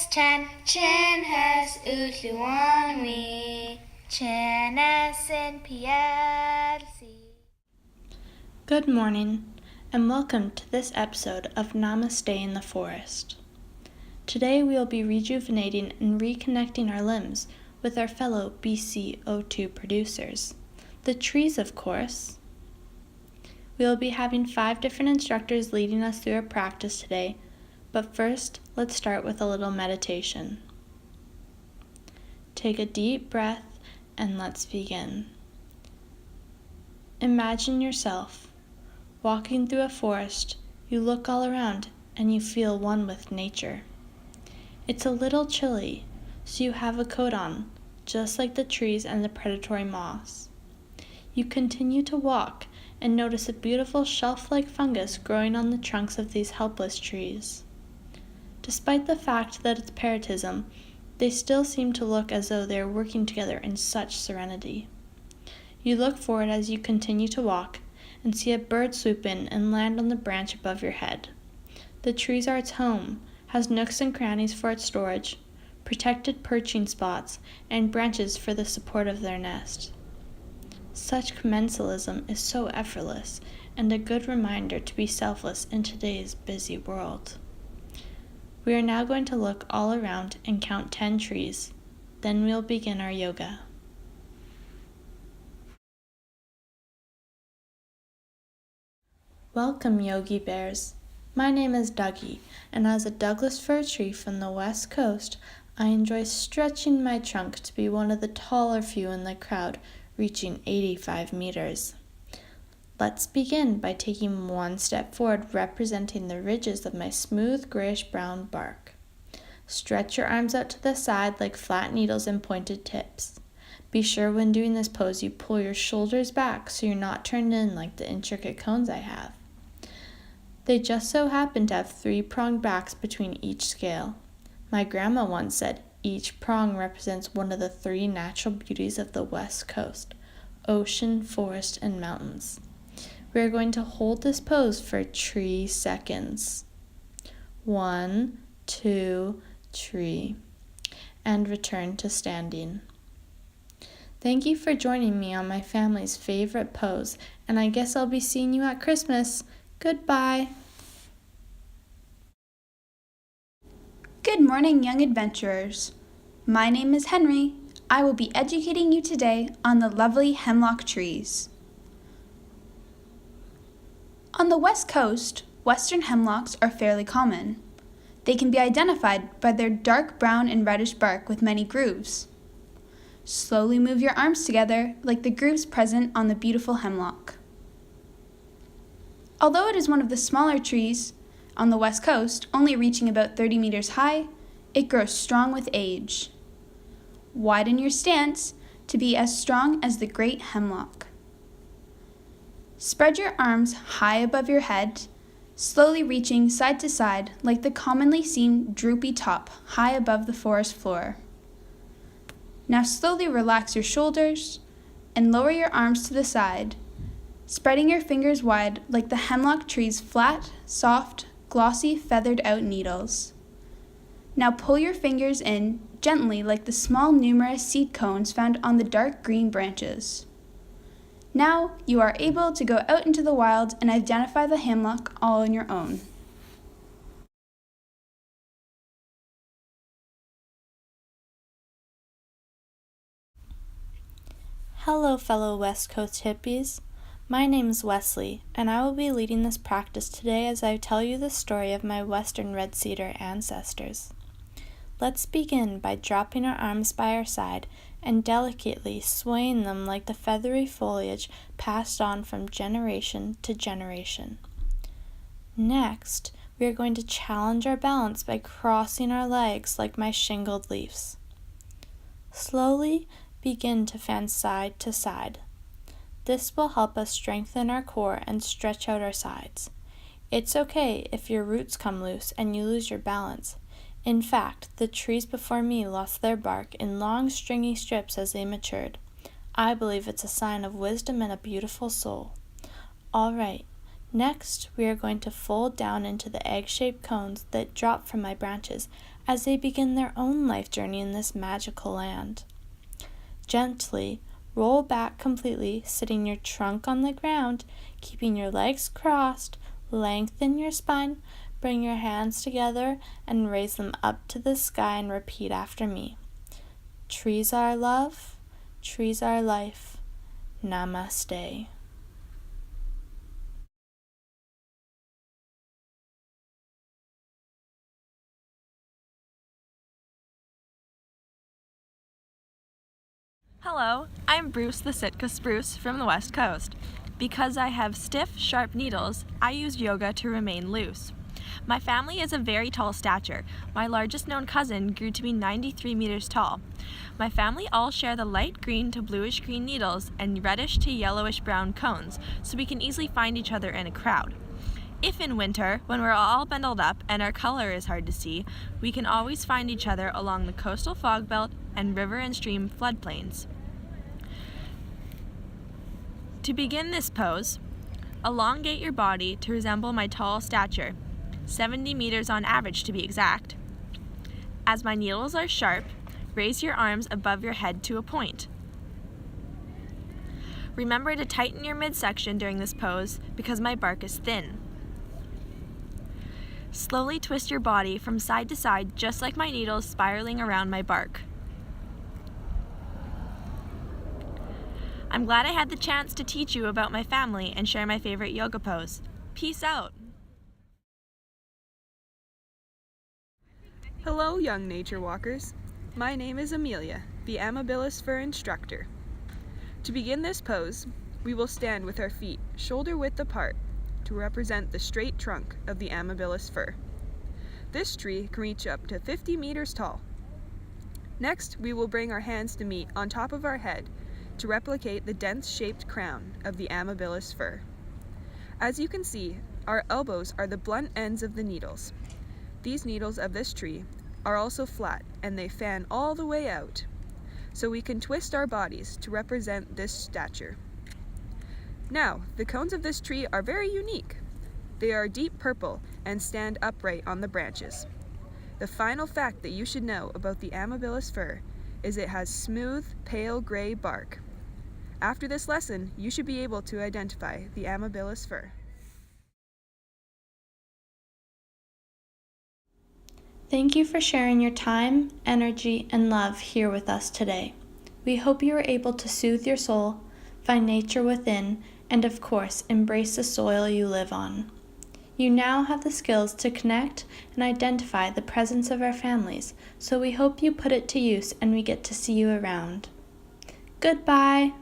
Chan. Chan has Utluanwi. Chan SNPLC. Good morning, and welcome to this episode of Namaste in the Forest. Today we will be rejuvenating and reconnecting our limbs with our fellow BCO2 producers, the trees, of course. We will be having 5 different instructors leading us through a practice today, but first, let's start with a little meditation. Take a deep breath and let's begin. Imagine yourself walking through a forest. You look all around and you feel one with nature. It's a little chilly, so you have a coat on, just like the trees and the predatory moths. You continue to walk and notice a beautiful shelf-like fungus growing on the trunks of these helpless trees. Despite the fact that it's parasitism, they still seem to look as though they are working together in such serenity. You look forward as you continue to walk and see a bird swoop in and land on the branch above your head. The trees are its home, has nooks and crannies for its storage, protected perching spots, and branches for the support of their nest. Such commensalism is so effortless and a good reminder to be selfless in today's busy world. We are now going to look all around and count 10 trees. Then we'll begin our yoga. Welcome, Yogi Bears. My name is Dougie, and as a Douglas fir tree from the West Coast, I enjoy stretching my trunk to be one of the taller few in the crowd, reaching 85 meters. Let's begin by taking one step forward, representing the ridges of my smooth grayish-brown bark. Stretch your arms out to the side like flat needles and pointed tips. Be sure when doing this pose you pull your shoulders back so you're not turned in like the intricate cones I have. They just so happen to have 3-pronged backs between each scale. My grandma once said each prong represents one of the 3 natural beauties of the West Coast: ocean, forest, and mountains. We are going to hold this pose for 3 seconds. 1, 2, 3, and return to standing. Thank you for joining me on my family's favorite pose, and I guess I'll be seeing you at Christmas. Goodbye. Good morning, young adventurers. My name is Henry. I will be educating you today on the lovely hemlock trees. On the West Coast, western hemlocks are fairly common. They can be identified by their dark brown and reddish bark with many grooves. Slowly move your arms together like the grooves present on the beautiful hemlock. Although it is one of the smaller trees on the West Coast, only reaching about 30 meters high, it grows strong with age. Widen your stance to be as strong as the great hemlock. Spread your arms high above your head, slowly reaching side to side like the commonly seen droopy top high above the forest floor. Now slowly relax your shoulders and lower your arms to the side, spreading your fingers wide like the hemlock tree's flat, soft, glossy, feathered-out needles. Now pull your fingers in gently like the small numerous seed cones found on the dark green branches. Now you are able to go out into the wild and identify the hemlock all on your own. Hello, fellow West Coast hippies. My name is Wesley, and I will be leading this practice today as I tell you the story of my western red cedar ancestors. Let's begin by dropping our arms by our side and delicately swaying them like the feathery foliage passed on from generation to generation. Next, we are going to challenge our balance by crossing our legs like my shingled leaves. Slowly begin to fan side to side. This will help us strengthen our core and stretch out our sides. It's okay if your roots come loose and you lose your balance. In fact, the trees before me lost their bark in long stringy strips as they matured. I believe it's a sign of wisdom and a beautiful soul. All right, Next, we are going to fold down into the egg-shaped cones that drop from my branches as they begin their own life journey in this magical land. Gently roll back completely, sitting your trunk on the ground, keeping your legs crossed, lengthen your spine, bring your hands together and raise them up to the sky and repeat after me. Trees are love, trees are life. Namaste. Hello, I'm Bruce the Sitka Spruce from the West Coast. Because I have stiff, sharp needles, I use yoga to remain loose. My family is of very tall stature. My largest known cousin grew to be 93 meters tall. My family all share the light green to bluish green needles and reddish to yellowish brown cones, so we can easily find each other in a crowd. If in winter, when we're all bundled up and our color is hard to see, we can always find each other along the coastal fog belt and river and stream floodplains. To begin this pose, elongate your body to resemble my tall stature, 70 meters on average to be exact. As my needles are sharp, raise your arms above your head to a point. Remember to tighten your midsection during this pose because my bark is thin. Slowly twist your body from side to side just like my needles spiraling around my bark. I'm glad I had the chance to teach you about my family and share my favorite yoga pose. Peace out! Hello, young nature walkers. My name is Amelia, the Amabilis Fur instructor. To begin this pose, we will stand with our feet shoulder-width apart to represent the straight trunk of the Amabilis fir. This tree can reach up to 50 meters tall. Next, we will bring our hands to meet on top of our head to replicate the dense-shaped crown of the Amabilis fir. As you can see, our elbows are the blunt ends of the needles. These needles of this tree are also flat and they fan all the way out, so we can twist our bodies to represent this stature. Now, the cones of this tree are very unique. They are deep purple and stand upright on the branches. The final fact that you should know about the Amabilis fir is it has smooth, pale gray bark. After this lesson, you should be able to identify the Amabilis fir. Thank you for sharing your time, energy, and love here with us today. We hope you were able to soothe your soul, find nature within, and of course, embrace the soil you live on. You now have the skills to connect and identify the presence of our families, so we hope you put it to use and we get to see you around. Goodbye!